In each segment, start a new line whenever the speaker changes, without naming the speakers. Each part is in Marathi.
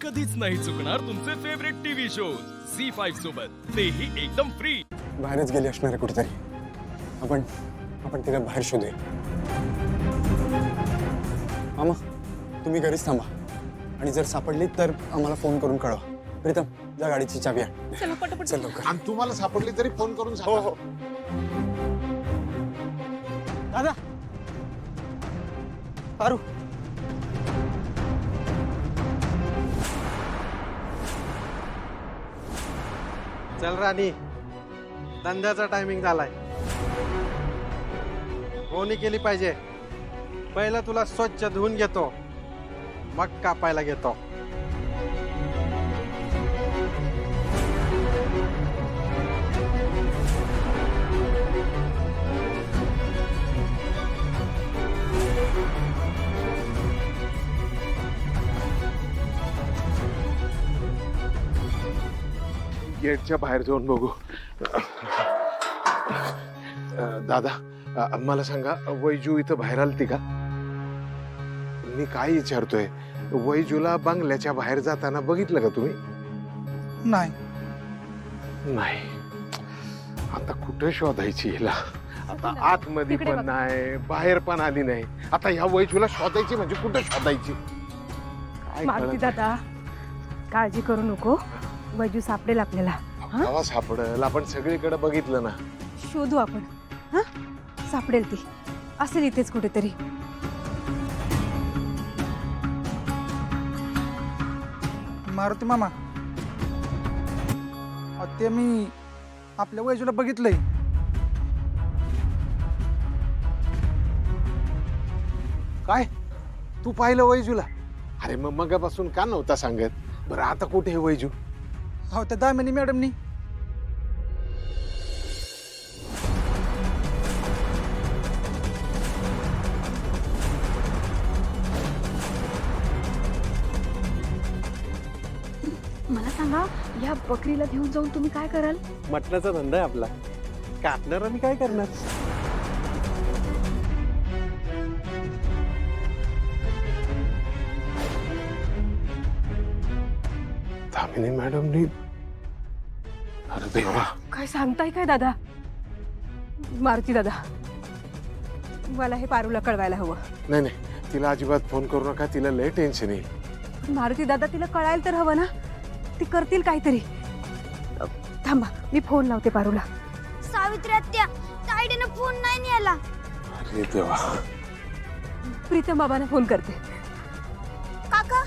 कधीच नाही चुकणार तुमचे फेवरेट टीव्ही शोज झी5 सोबत, तेही एकदम फ्री.
बाहेरच गेली असणार आहे कुठेतरी. आपण तिला बाहेर शोधूया. मामा, तुम्ही घरीच थांबा आणि जर सापडली तर आम्हाला फोन करून कळवा. प्रीतम, जा गाडीची चावी आण.
चला पटापट.
चल लवकर.
आणि तुम्हाला सापडली तरी फोन करून
हो
सांगा.
हो. दादा, पारू,
चल राणी, धंद्याचा टायमिंग झालाय. कोणी केली पाहिजे. पहिलं तुला स्वच्छ धुवून घेतो, मग कापायला घेतो.
गेटच्या बाहेर जाऊन बघू. दादा, मला सांगा, वैजू इथं बाहेर आलती का? मी काय विचारतोय, वैजूला बंगल्याच्या बाहेर जाताना बघितलं का तुम्ही?
नाही.
नाही. आता कुठे शोधायची हिला? आता आतमध्ये
तिकडे
पण
बघ.
नाही, बाहेर पण आली नाही. आता ह्या वैजूला शोधायची म्हणजे कुठे शोधायची? काय
मारुती
कळत
दादा, काळजी करू नको. वैजू सापडेल आपल्याला.
नाही. गावा सापडल, आपण सगळीकडे बघितलं ना.
शोधू आपण. हा, सापडेल ती. असेल इथेच कुठेतरी.
मारुती मामा, ते मी आपल्या वैजूला बघितलंय.
काय? तू पाहिलं वैजूला? अरे मग मगापासून का नव्हता सांगत? बरं आता कुठे आहे वैजू?
हो, त्या दामिनी मॅडमनी.
मला सांगा, या बकरीला घेऊन जाऊन तुम्ही काय कराल?
मटणाचा धंदा आहे आपला. कापणार आणि काय करणार?
दामिनी मॅडमनी. अरे देवा.
काय सांगताय काय दादा? मारुती दादा, मला हे पारूला कळवायला हवं.
नाही नाही, तिला अजिबात फोन करू नका. तिला लय टेन्शन येईल.
मारुती दादा, तिला कळायला तर हवं ना. ती करतील काहीतरी. थांबा, मी फोन लावते पारूला.
सावित्री आत्या, ताईडीने फोन नाही नेला.
अरे देवा.
प्रीतम बाबांना फोन करते.
काका,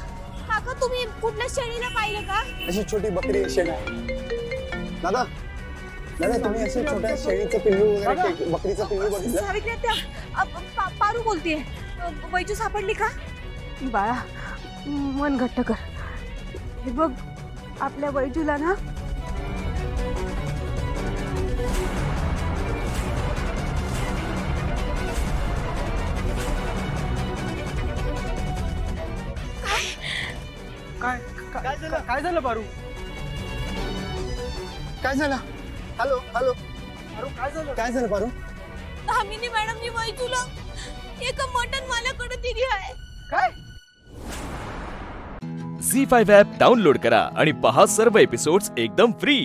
काका तुम्ही कुठल्या शेळीला पाहिलं का?
अशी छोटी बकरी शेड आहे. दादा, दादा, तुम्ही अशी छोट्या शेळीचं पिल्लू वगैरे, बकरीचं पिल्लू बघितलं?
सावित्री आत्या, पारू बोलतेय. वैजू सापडली का? बाळा, मन घट्ट कर. हे बघ, आपल्या वैजूला ना
काय झालं पारू?
काय झालं? हॅलो हॅलो,
पारू काय झालं?
काय झालं पारू?
दामिनी मॅडमनी वैजूला एका मटन माल्याकडे दिली आहे.
काय?
झी5 ॲप डाउनलोड करा आणि पहा सर्व एपिसोड्स एकदम फ्री.